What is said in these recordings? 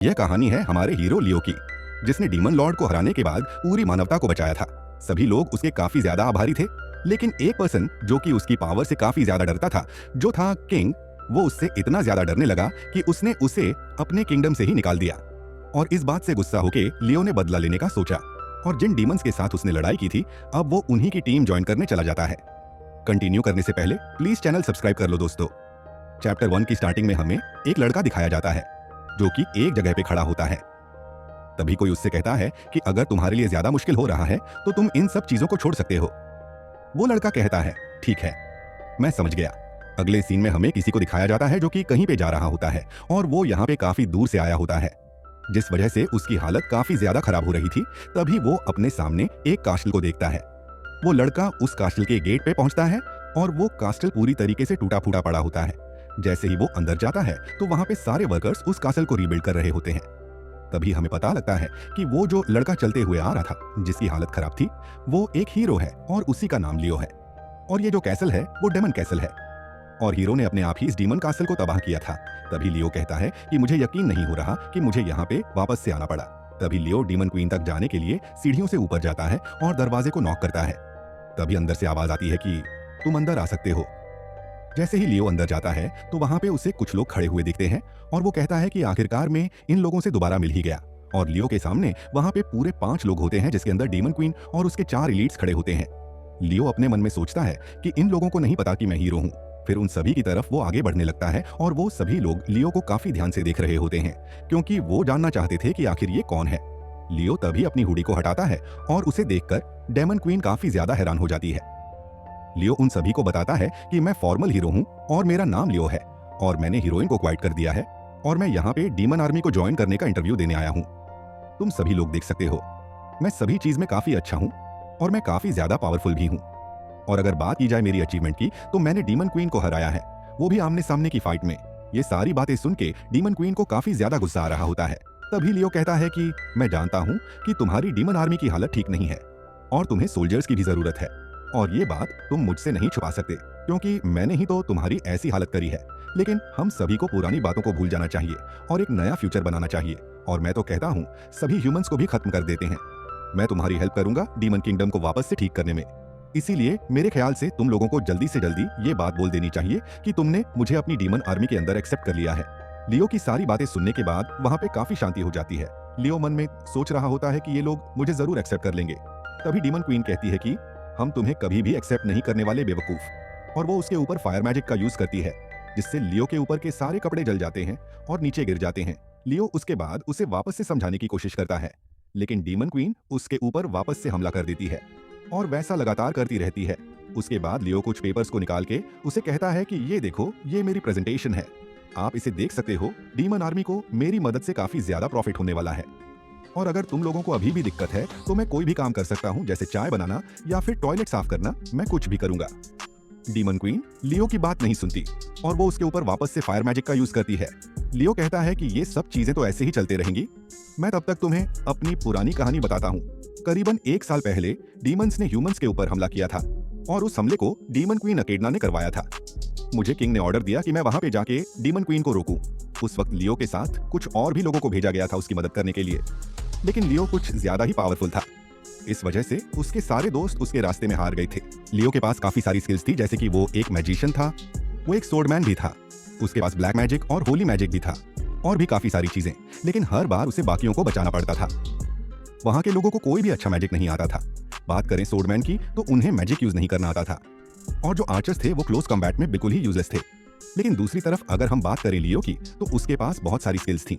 यह कहानी है हमारे हीरो लियो की, जिसने डीमन लॉर्ड को हराने के बाद पूरी मानवता को बचाया था। सभी लोग उसके काफी ज्यादा आभारी थे, लेकिन एक पर्सन जो कि उसकी पावर से काफी ज्यादा डरता था, जो था किंग, वो उससे इतना ज्यादा डरने लगा कि उसने उसे अपने किंगडम से ही निकाल दिया। और इस बात से गुस्सा होके लियो ने बदला लेने का सोचा और जिन डीमंस के साथ उसने लड़ाई की थी, अब वो उन्हीं की टीम ज्वाइन करने चला जाता है। कंटिन्यू करने से पहले प्लीज चैनल सब्सक्राइब कर लो दोस्तों। चैप्टर 1 की स्टार्टिंग में हमें एक लड़का दिखाया जाता है जो कि एक जगह पे खड़ा होता है। तभी कोई उससे कहता है कि अगर तुम्हारे लिए ज्यादा मुश्किल हो रहा है तो तुम इन सब चीजों को छोड़ सकते हो। वो लड़का कहता है, ठीक है, मैं समझ गया। अगले सीन में हमें किसी को दिखाया जाता है जो कि कहीं पे जा रहा होता है और वो यहाँ पे काफी दूर से आया होता है, जिस वजह से उसकी हालत काफी ज्यादा खराब हो रही थी। तभी वो अपने सामने एक कास्टल को देखता है। वो लड़का उस कास्टल के गेट पे पहुंचता है और वो कास्टल पूरी तरीके से टूटा फूटा पड़ा होता है। जैसे ही वो अंदर जाता है तो वहां पे सारे वर्कर्स उस कास्टल को रीबिल्ड कर रहे होते हैं। तभी हमें पता लगता है कि वो जो लड़का चलते हुए आ रहा था, जिसकी हालत खराब थी, वो एक हीरो है और उसी का नाम लियो है। और ये जो कैसल है वो डेमन कैसल है और हीरो ने अपने आप ही इस डीमन कास्टल को तबाह किया था। तभी लियो कहता है कि मुझे यकीन नहीं हो रहा कि मुझे यहाँ पे वापस से आना पड़ा। तभी लियो डीमन क्वीन तक जाने के लिए सीढ़ियों से ऊपर जाता है और दरवाजे को नॉक करता है। तभी अंदर से आवाज आती है कि तुम अंदर आ सकते हो। जैसे ही लियो अंदर जाता है तो वहां पे उसे कुछ लोग खड़े हुए दिखते हैं और वो कहता है कि आखिरकार में इन लोगों से दोबारा मिल ही गया। और लियो के सामने वहां पे पूरे 5 लोग होते हैं, जिसके अंदर डीमन क्वीन और उसके 4 एलीट्स खड़े होते हैं। लियो अपने मन में सोचता है कि इन लोगों को नहीं पता कि मैं हीरो हूँ। फिर उन सभी की तरफ वो आगे बढ़ने लगता है और वो सभी लोग लियो को काफी ध्यान से देख रहे होते हैं, क्योंकि वो जानना चाहते थे कि आखिर ये कौन है। लियो तभी अपनी हुडी को हटाता है और उसे देखकर डेमन क्वीन काफी ज्यादा हैरान हो जाती है। लियो उन सभी को बताता है कि मैं फॉर्मल हीरो हूं और मेरा नाम लियो है और मैंने हीरोइन को क्वाइट कर दिया है और मैं यहाँ पे डीमन आर्मी को ज्वाइन करने का इंटरव्यू देने आया हूँ। तुम सभी लोग देख सकते हो, मैं सभी चीज में काफी अच्छा हूँ और मैं काफी ज्यादा पावरफुल भी हूँ। और अगर बात की जाए मेरी अचीवमेंट की, तो मैंने डीमन क्वीन को हराया है, वो भी आमने सामने की फाइट में। ये सारी बातें सुन के डीमन क्वीन को काफी ज्यादा गुस्सा आ रहा होता है। तभी लियो कहता है कि मैं जानता हूँ कि तुम्हारी डीमन आर्मी की हालत ठीक नहीं है और तुम्हें सोल्जर्स की भी जरूरत है, और ये बात तुम मुझसे नहीं छुपा सकते, क्योंकि मैंने ही तो तुम्हारी ऐसी हालत करी है। लेकिन हम सभी को पुरानी बातों को भूल जाना चाहिए और एक नया फ्यूचर बनाना चाहिए। और मैं तो कहता हूँ सभी ह्यूमंस को भी खत्म कर देते हैं। मैं तुम्हारी हेल्प करूंगा डीमन किंगडम को वापस से ठीक करने में। इसीलिए मेरे ख्याल से तुम लोगों को जल्दी से जल्दी ये बात बोल देनी चाहिए कि तुमने मुझे अपनी डीमन आर्मी के अंदर एक्सेप्ट कर लिया है। लियो की सारी बातें सुनने के बाद वहाँ पे काफी शांति हो जाती है। लियो मन में सोच रहा होता है कि ये लोग मुझे जरूर एक्सेप्ट कर लेंगे। तभी डीमन क्वीन कहती है कि हम तुम्हें कभी भी एक्सेप्ट नहीं करने वाले बेवकूफ। और वो उसके ऊपर फायर मैजिक का यूज करती है, जिससे लियो के ऊपर के सारे कपड़े जल जाते हैं और नीचे गिर जाते हैं। लियो उसके बाद उसे वापस से समझाने की कोशिश करता है, लेकिन डीमन क्वीन उसके ऊपर वापस से हमला कर देती है और वैसा लगातार करती रहती है। उसके बाद लियो कुछ पेपर्स को निकाल के उसे कहता है कि ये देखो, ये मेरी प्रेजेंटेशन है, आप इसे देख सकते हो। डीमन आर्मी को मेरी मदद से काफी ज्यादा प्रॉफिट होने वाला है और अगर तुम लोगों को अभी भी दिक्कत है तो मैं कोई भी काम कर सकता हूँ, जैसे चाय बनाना या फिर टॉयलेट साफ करना, मैं कुछ भी करूंगा। डीमन क्वीन लियो की बात नहीं सुनती और वो उसके ऊपर वापस से फायर मैजिक का यूज करती है। लियो कहता है कि ये सब चीजें तो ऐसे ही चलते रहेंगी, मैं तब तक तुम्हें अपनी पुरानी कहानी बताता हूँ। करीबन 1 साल पहले डीमंस ने ह्यूमंस के ऊपर हमला किया था और उस हमले को डीमन क्वीन अकेडना ने करवाया था। मुझे किंग ने ऑर्डर दिया कि मैं वहां पे जाके डीमन क्वीन को रोकूं। उस वक्त लियो के साथ कुछ और भी लोगों को भेजा गया था उसकी मदद करने के लिए, लेकिन लियो कुछ ज्यादा ही पावरफुल था। इस वजह से उसके सारे दोस्त उसके रास्ते में हार गए थे। लियो के पास काफी सारी स्किल्स थी, जैसे कि वो एक मैजिशियन था, वो एक स्वॉर्डमैन भी था, उसके पास ब्लैक मैजिक और होली मैजिक भी था और भी काफी सारी चीजें। लेकिन हर बार उसे बाकियों को बचाना पड़ता था। वहां के लोगों को कोई भी अच्छा मैजिक नहीं आता था। बात करें स्वॉर्डमैन की तो उन्हें मैजिक यूज नहीं करना आता था और जो आर्चर्स थे वो क्लोज कॉम्बैट में बिल्कुल ही यूजलेस थे। लेकिन दूसरी तरफ अगर हम बात करें लियो की, तो उसके पास बहुत सारी स्किल्स थी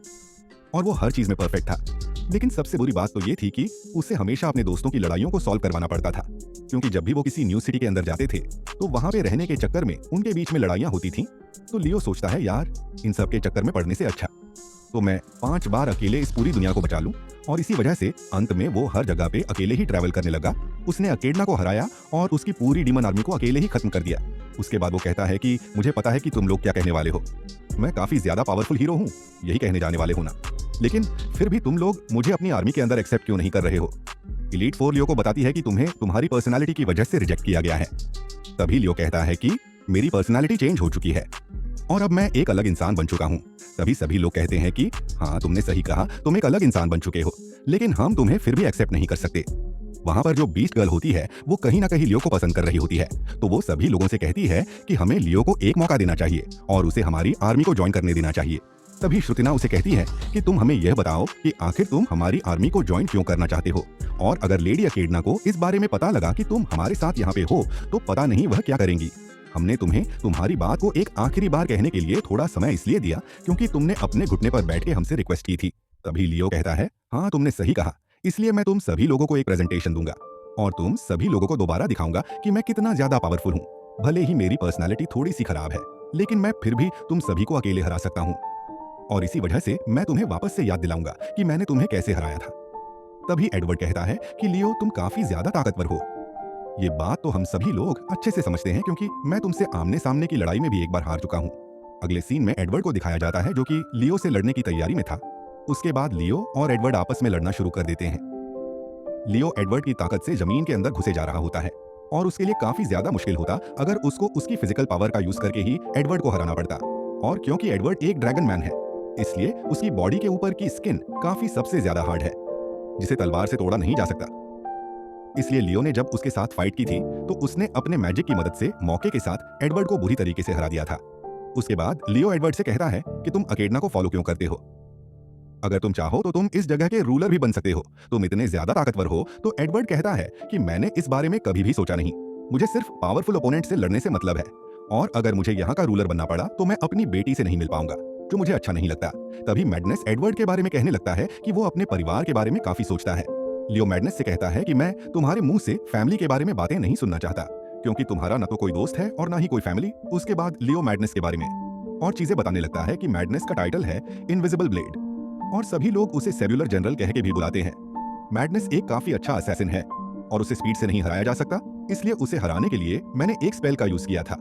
और वो हर चीज में परफेक्ट था। लेकिन सबसे बुरी बात तो ये थी कि उसे हमेशा अपने दोस्तों की लड़ाइयों को सॉल्व करवाना पड़ता था, क्योंकि जब भी वो किसी न्यू सिटी के अंदर जाते थे तो वहां पे रहने के चक्कर में उनके बीच में लड़ाइयां होती थीं। तो लियो सोचता है, यार इन सब के चक्कर में पड़ने से अच्छा तो मैं 5 बार अकेले इस पूरी दुनिया को बचा लूं। और इसी वजह से अंत में वो हर जगह पे अकेले ही ट्रैवल करने लगा। उसने अकेडना को हराया और उसकी पूरी डीमन आर्मी को अकेले ही खत्म कर दिया। उसके बाद वो कहता है कि मुझे पता है कि तुम लोग क्या कहने वाले हो, मैं काफी ज्यादा पावरफुल हीरो हूँ, यही कहने जाने वाले हो ना, लेकिन फिर भी तुम लोग मुझे अपनी आर्मी के अंदर एक्सेप्ट क्यों नहीं कर रहे हो। एलीट 4 लियो को बताती है कि तुम्हें तुम्हारी पर्सनालिटी की वजह से रिजेक्ट किया गया है। तभी लियो कहता है कि मेरी पर्सनालिटी चेंज हो चुकी है और अब मैं एक अलग इंसान बन चुका हूँ। तभी सभी लोग कहते हैं कि हाँ तुमने सही कहा, तुम एक अलग इंसान बन चुके हो, लेकिन हम तुम्हें फिर भी एक्सेप्ट नहीं कर सकते। वहां पर जो बीस्ट गर्ल होती है वो कहीं ना कहीं लियो को पसंद कर रही होती है, तो वो सभी लोगों से कहती है कि हमें लियो को एक मौका देना चाहिए और उसे हमारी आर्मी को ज्वाइन करने देना चाहिए। तभी श्रुतिना उसे कहती है कि तुम हमें यह बताओ कि आखिर तुम हमारी आर्मी को ज्वाइन क्यों करना चाहते हो, और अगर लेडी अकेडना को इस बारे में पता लगा कि तुम हमारे साथ यहाँ पे हो तो पता नहीं वह क्या करेंगी। हमने तुम्हें तुम्हारी बात को एक आखिरी बार कहने के लिए थोड़ा समय इसलिए दिया क्योंकि तुमने अपने घुटने पर बैठ के हमसे रिक्वेस्ट की थी। तभी लियो कहता है, हाँ तुमने सही कहा, इसलिए मैं तुम सभी लोगों को एक प्रेजेंटेशन दूंगा और तुम सभी लोगों को दोबारा दिखाऊंगा कि मैं कितना ज्यादा पावरफुल हूँ। भले ही मेरी पर्सनालिटी थोड़ी सी खराब है, लेकिन मैं फिर भी तुम सभी को अकेले हरा सकता हूँ, और इसी वजह से मैं तुम्हें वापस से याद दिलाऊंगा कि मैंने तुम्हें कैसे हराया था। तभी एडवर्ड कहता है कि लियो तुम काफी ज्यादा ताकतवर हो। ये बात तो हम सभी लोग अच्छे से समझते हैं क्योंकि मैं तुमसे आमने सामने की लड़ाई में भी एक बार हार चुका हूँ। अगले सीन में एडवर्ड को दिखाया जाता है जो कि लियो से लड़ने की तैयारी में था। उसके बाद लियो और एडवर्ड आपस में लड़ना शुरू कर देते हैं। लियो एडवर्ड की ताकत से जमीन के अंदर घुसे जा रहा होता है और उसके लिए काफी ज्यादा मुश्किल होता अगर उसको उसकी फिजिकल पावर का यूज करके ही एडवर्ड को हराना पड़ता, और क्योंकि एडवर्ड एक ड्रैगन मैन है इसलिए उसकी बॉडी के ऊपर की स्किन काफी सबसे ज्यादा हार्ड है जिसे तलवार से तोड़ा नहीं जा सकता। इसलिए लियो ने जब उसके साथ फाइट की थी तो उसने अपने मैजिक की मदद से मौके के साथ एडवर्ड को बुरी तरीके से हरा दिया था। उसके बाद लियो एडवर्ड से कहता है कि तुम अकेडना को फॉलो क्यों करते हो, अगर तुम चाहो तो तुम इस जगह के रूलर भी बन सकते हो, तुम इतने ज्यादा ताकतवर हो। तो एडवर्ड कहता है कि मैंने इस बारे में कभी भी सोचा नहीं, मुझे सिर्फ पावरफुल ओपोनेंट से लड़ने से मतलब है, और अगर मुझे यहाँ का रूलर बनना पड़ा तो मैं अपनी बेटी से नहीं मिल पाऊंगा जो मुझे अच्छा नहीं लगता। तभी मैडनेस एडवर्ड के बारे में कहने लगता है कि वो अपने परिवार के बारे में काफी सोचता है। लियो मैडनेस से कहता है कि मैं तुम्हारे मुंह से फैमिली के बारे में बातें नहीं सुनना चाहता क्योंकि तुम्हारा ना तो कोई दोस्त है और ना ही कोई फैमिली। उसके बाद लियो मैडनेस के बारे में और चीजें बताने लगता है कि मैडनेस का टाइटल है इनविजिबल ब्लेड और सभी लोग उसे सेल्युलर जनरल कह के भी बुलाते हैं। मैडनेस एक काफी अच्छा असैसिन है और उसे स्पीड से नहीं हराया जा सकता, इसलिए उसे हराने के लिए मैंने एक स्पेल का यूज किया था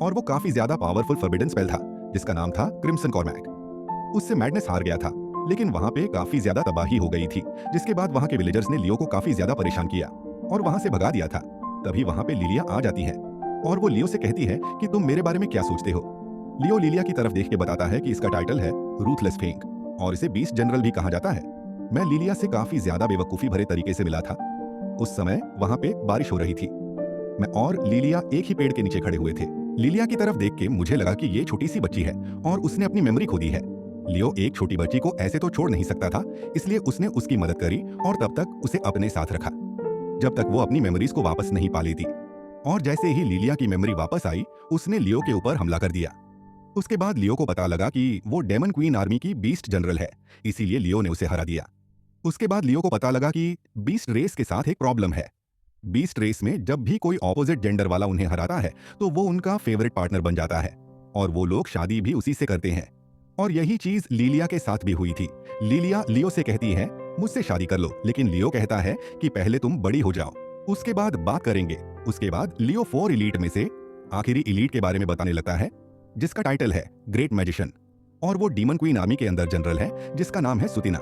और वो काफी ज्यादा पावरफुल फॉरबिडन स्पेल था जिसका नाम था क्रिम्सन कॉर्मैक। उससे मैडनेस हार गया था, लेकिन वहां पे काफी ज्यादा तबाही हो गई थी जिसके बाद वहां के विलेजर्स ने लियो को काफी ज्यादा परेशान किया और वहां से भगा दिया था। तभी वहां पे लिलिया आ जाती है और वो लियो से कहती है कि तुम मेरे बारे में क्या सोचते हो। लियो लिलिया की तरफ देख के बताता है कि इसका टाइटल है रूथलेस फेंक और इसे बीस्ट जनरल भी कहा जाता है। मैं लिलिया से काफी ज्यादा बेवकूफी भरे तरीके से मिला था। उस समय वहां पे बारिश हो रही थी, मैं और लिलिया एक ही पेड़ के नीचे खड़े हुए थे। लिलिया की तरफ देख के मुझे लगा कि ये छोटी सी बच्ची है और उसने अपनी मेमोरी खो दी है। लियो एक छोटी बच्ची को ऐसे तो छोड़ नहीं सकता था, इसलिए उसने उसकी मदद करी और तब तक उसे अपने साथ रखा जब तक वो अपनी मेमोरीज को वापस नहीं पा लेती। और जैसे ही लिलिया की मेमोरी वापस आई उसने लियो के ऊपर हमला कर दिया। उसके बाद लियो को पता लगा कि वो डेमन क्वीन आर्मी की बीस्ट जनरल है, इसीलिए लियो ने उसे हरा दिया। उसके बाद लियो को पता लगा कि बीस्ट रेस के साथ एक प्रॉब्लम है। बीस्ट रेस में जब भी कोई ऑपोजिट जेंडर वाला उन्हें हराता है तो वो उनका फेवरेट पार्टनर बन जाता है और वो लोग शादी भी उसी से करते हैं। और यही चीज लिलिया के साथ भी हुई थी। लिलिया लियो से कहती है मुझसे शादी कर लो, लेकिन लियो कहता है कि पहले तुम बड़ी हो जाओ, उसके बाद बात करेंगे। उसके बाद लियो 4 इलीट में से आखिरी इलीट के बारे में बताने लगता है जिसका टाइटल है ग्रेट मैजिशियन और वो डीमन क्वीन आर्मी के अंदर जनरल है जिसका नाम है सुतिना।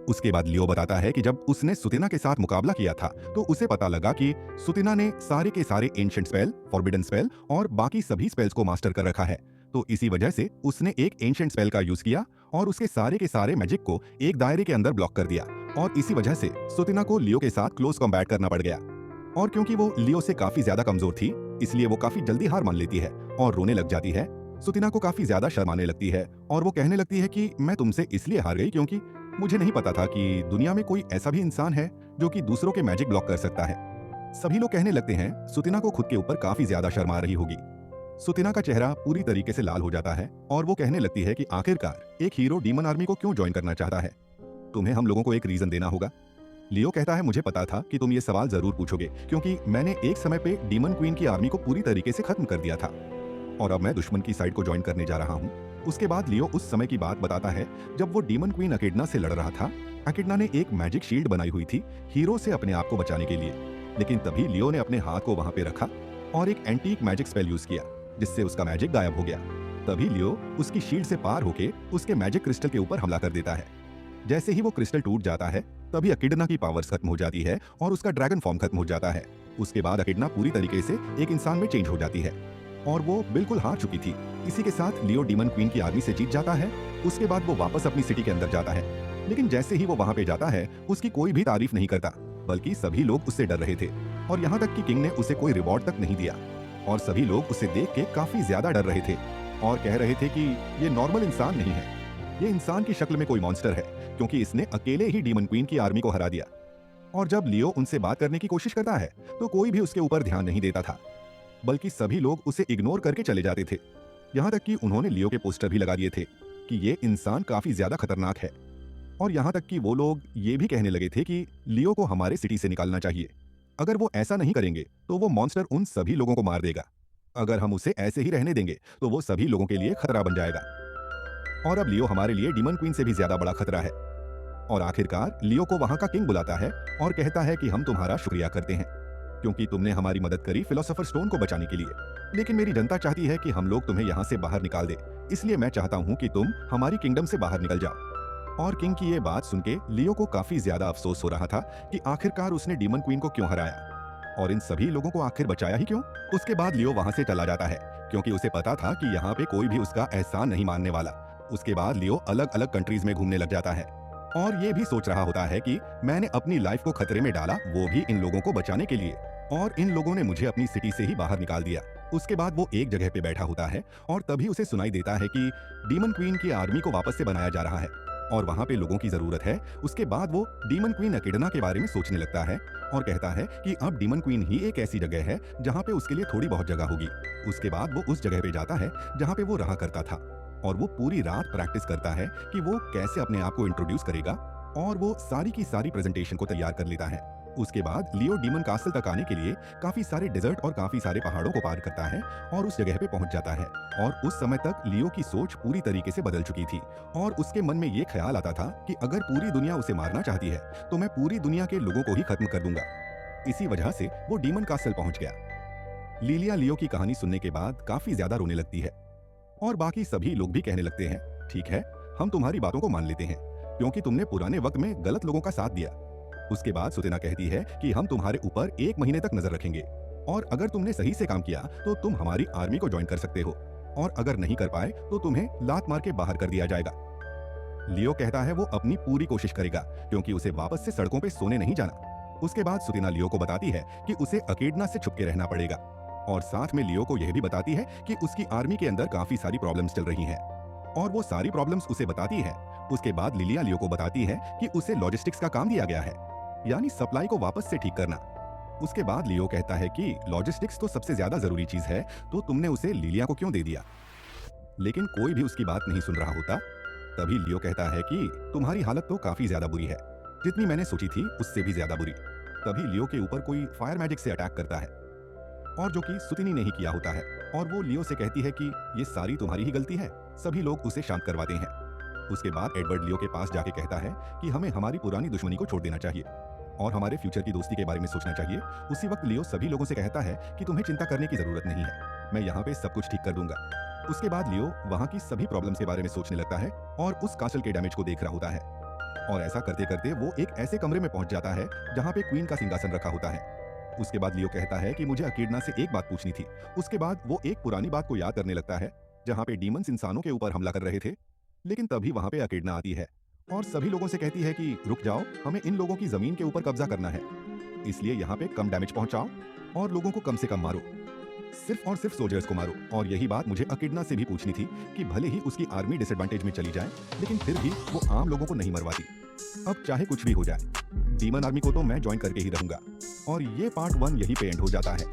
उसके बाद लियो बताता है कि जब उसने सुतिना के साथ मुकाबला किया था तो उसे पता लगा कि सुतिना ने सारे के सारे एंशिएंट स्पेल, फॉरबिडन स्पेल और बाकी सभी स्पेल्स को मास्टर कर रखा है, तो इसी वजह से उसने एक एंशिएंट स्पेल का यूज किया और उसके सारे के सारे मैजिक को एक दायरे के अंदर ब्लॉक कर दिया और इसी वजह से सुतिना को लियो के साथ क्लोज कॉम्बैट करना पड़ गया। और क्योंकि वो लियो से काफी ज्यादा कमजोर थी इसलिए वो काफी जल्दी हार मान लेती है और रोने लग जाती है। सुतिना को काफी ज्यादा शर्म आने लगती है और वो कहने लगती है कि मैं तुमसे इसलिए हार गई क्योंकि मुझे नहीं पता था कि दुनिया में कोई ऐसा भी इंसान है जो कि दूसरों के मैजिक ब्लॉक कर सकता है। सभी लोग कहने लगते हैं सुतिना को खुद के ऊपर काफी ज्यादा शर्म आ रही होगी। सुतिना का चेहरा पूरी तरीके से लाल हो जाता है और वो कहने लगती है कि आखिरकार एक हीरो डीमन आर्मी को क्यों ज्वाइन करना चाहता है, तुम्हें हम लोगों को एक रीजन देना होगा। लियो कहता है मुझे पता था कि तुम ये सवाल जरूर पूछोगे क्योंकि मैंने एक समय पे डीमन क्वीन की आर्मी को पूरी तरीके से खत्म कर दिया था और अब मैं दुश्मन की साइड को ज्वाइन करने जा रहा हूँ। उसके बाद लियो उस समय की बात बताता है जब वो डीमन क्वीन अकेडना से लड़ रहा था। अकेडना ने एक मैजिक शील्ड बनाई हुई थी हीरो से अपने आप को बचाने के लिए, लेकिन तभी लियो ने अपने हाथ को वहां पे रखा और एक एंटीक मैजिक स्पेल यूज किया जिससे उसका मैजिक गायब हो गया। तभी लियो उसकी शील्ड से पार होके उसके मैजिक क्रिस्टल के ऊपर हमला कर देता है। जैसे ही वो क्रिस्टल टूट जाता है तभी अकेडना की पावर्स खत्म हो जाती है और उसका ड्रैगन फॉर्म खत्म हो जाता है। उसके बाद अकेडना पूरी तरीके से एक इंसान में चेंज हो जाती है और वो बिल्कुल हार चुकी थी। इसी के साथ लियो डीमन क्वीन की आर्मी से जीत जाता है। उसके बाद वो वापस अपनी सिटी के अंदर जाता है, लेकिन जैसे ही वो वहां पे जाता है उसकी कोई भी तारीफ नहीं करता, बल्कि सभी लोग उससे डर रहे थे और यहाँ तक कि किंग ने उसे कोई रिवॉर्ड तक नहीं दिया। और सभी लोग उसे देख के काफी ज्यादा डर रहे थे और कह रहे थे कि ये नॉर्मल इंसान नहीं है, ये इंसान की शक्ल में कोई मॉन्स्टर है, क्योंकि इसने अकेले ही डीमन क्वीन की आर्मी को हरा दिया। और जब लियो उनसे बात करने की कोशिश करता है तो कोई भी उसके ऊपर ध्यान नहीं देता था, बल्कि सभी लोग उसे इग्नोर करके चले जाते थे। यहाँ तक कि उन्होंने लियो के पोस्टर भी लगा दिए थे कि ये इंसान काफी ज्यादा खतरनाक है। और यहाँ तक कि वो लोग ये भी कहने लगे थे कि लियो को हमारे सिटी से निकालना चाहिए। अगर वो ऐसा नहीं करेंगे तो वो मॉन्स्टर उन सभी लोगों को मार देगा। अगर हम उसे ऐसे ही रहने देंगे तो वो सभी लोगों के लिए खतरा बन जाएगा। और अब लियो हमारे लिए डीमन क्वीन से भी ज्यादा बड़ा खतरा है। और आखिरकार लियो को वहां का किंग बुलाता है और कहता है कि हम तुम्हारा शुक्रिया करते हैं, क्योंकि तुमने हमारी मदद करी फिलोसोफर स्टोन को बचाने के लिए, लेकिन मेरी जनता चाहती है कि हम लोग तुम्हें यहाँ से बाहर निकाल दे, इसलिए मैं चाहता हूँ कि तुम हमारी किंगडम से बाहर निकल जाओ। और किंग की ये बात सुन के लियो को काफी ज्यादा अफसोस हो रहा था कि आखिरकार उसने डीमन क्वीन को क्यों हराया और इन सभी लोगों को आखिर बचाया ही क्यों। उसके बाद लियो वहां से चला जाता है, क्योंकि उसे पता था कि यहाँ पे कोई भी उसका एहसान नहीं मानने वाला। उसके बाद लियो अलग अलग कंट्रीज में घूमने लग जाता है और ये भी सोच रहा होता है कि मैंने अपनी लाइफ को खतरे में डाला, वो भी इन लोगों को बचाने के लिए, और इन लोगों ने मुझे अपनी सिटी से ही बाहर निकाल दिया। उसके बाद वो एक जगह पे बैठा होता है और तभी उसे सुनाई देता है कि डीमन क्वीन की आर्मी को वापस से बनाया जा रहा है और वहाँ पे लोगों की जरूरत है। उसके बाद वो डीमन क्वीन एकेडना के बारे में सोचने लगता है और कहता है कि अब डीमन क्वीन ही एक ऐसी जगह है जहाँ पे उसके लिए थोड़ी बहुत जगह होगी। उसके बाद वो उस जगह पे जाता है जहाँ पे वो रहा करता था और वो पूरी रात प्रैक्टिस करता है कि वो कैसे अपने आप को इंट्रोड्यूस करेगा, और वो सारी की सारी प्रेजेंटेशन को तैयार कर लेता है। उसके बाद लियो डीमन कासल तक आने के लिए काफी सारे डेजर्ट और काफी सारे पहाड़ों को पार करता है और उस जगह पे पहुंच जाता है। और उस समय तक लियो की सोच पूरी तरीके से बदल चुकी थी और उसके मन में ये ख्याल आता था कि अगर पूरी दुनिया उसे मारना चाहती है तो मैं पूरी दुनिया के लोगों को ही खत्म कर दूंगा। इसी वजह से वो डीमन कासल पहुंच गया। लिलिया लियो की कहानी सुनने के बाद काफी ज्यादा रोने लगती है और बाकी सभी लोग भी कहने लगते हैं, ठीक है, हम तुम्हारी बातों को मान लेते हैं, क्योंकि तुमने पुराने वक्त में गलत लोगों का साथ दिया। उसके बाद सुतेना कहती है कि हम तुम्हारे ऊपर 1 महीने तक नजर रखेंगे और अगर तुमने सही से काम किया तो तुम हमारी आर्मी को ज्वाइन कर सकते हो, और अगर नहीं कर पाए तो तुम्हें लात मार के बाहर कर दिया जाएगा। लियो कहता है वो अपनी पूरी कोशिश करेगा, क्योंकि उसे वापस से सड़कों पे सोने नहीं जाना। उसके बाद सुतेना लियो को बताती है कि उसे अकेडना से छुप के रहना पड़ेगा, और साथ में लियो को यह भी बताती है कि उसकी आर्मी के अंदर काफी सारी प्रॉब्लम्स चल रही हैं और वो सारी प्रॉब्लम्स उसे बताती है। उसके बाद लिलिया लियो को बताती है कि उसे लॉजिस्टिक्स का काम दिया गया है, यानी सप्लाई को वापस से ठीक करना। उसके बाद लियो कहता है कि लॉजिस्टिक्स तो सबसे ज्यादा जरूरी चीज है, तो तुमने उसे लिलिया को क्यों दे दिया। लेकिन कोई भी उसकी बात नहीं सुन रहा होता। तभी लियो कहता है कि तुम्हारी हालत तो काफी ज्यादा बुरी है, जितनी मैंने सोची थी उससे भी ज्यादा बुरी। तभी लियो के ऊपर कोई फायर मैजिक से अटैक करता है, और जो कि सुतिनी ने ही किया होता है, और वो लियो से कहती है कि ये सारी तुम्हारी ही गलती है। सभी लोग उसे शांत करवाते हैं। उसके बाद एडवर्ड लियो के पास जाके कहता है कि हमें हमारी पुरानी दुश्मनी को छोड़ देना चाहिए और हमारे फ्यूचर की दोस्ती के बारे में सोचना चाहिए। उसी वक्त लियो सभी लोगों से कहता है कि तुम्हें चिंता करने की जरूरत नहीं है, मैं यहाँ पे सब कुछ ठीक कर दूंगा। उसके बाद लियो वहाँ की सभी प्रॉब्लम्स के बारे में सोचने लगता है और उस कासल के डैमेज को देख रहा होता है, और ऐसा करते करते वो एक ऐसे कमरे में पहुंच जाता है जहाँ पे क्वीन का सिंहासन रखा होता है। उसके बाद लियो कहता है कि मुझे अकेडना से एक बात पूछनी थी। उसके बाद वो एक पुरानी बात को याद करने लगता है जहाँ पे डीमंस इंसानों के ऊपर हमला कर रहे थे, लेकिन तभी वहाँ पे अकेडना आती है और सभी लोगों से कहती है कि रुक जाओ, हमें इन लोगों की जमीन के ऊपर कब्जा करना है, इसलिए यहाँ पे कम डैमेज पहुंचाओ और लोगों को कम से कम मारो, सिर्फ और सिर्फ सोल्जर्स को मारो। और यही बात मुझे अकेडना से भी पूछनी थी कि भले ही उसकी आर्मी डिसएडवांटेज में चली जाए, लेकिन फिर भी वो आम लोगों को नहीं मरवाती। अब चाहे कुछ भी हो जाए, डीमन आर्मी को तो मैं ज्वाइन करके ही रहूंगा। और ये पार्ट 1 यही पे एंड हो जाता है।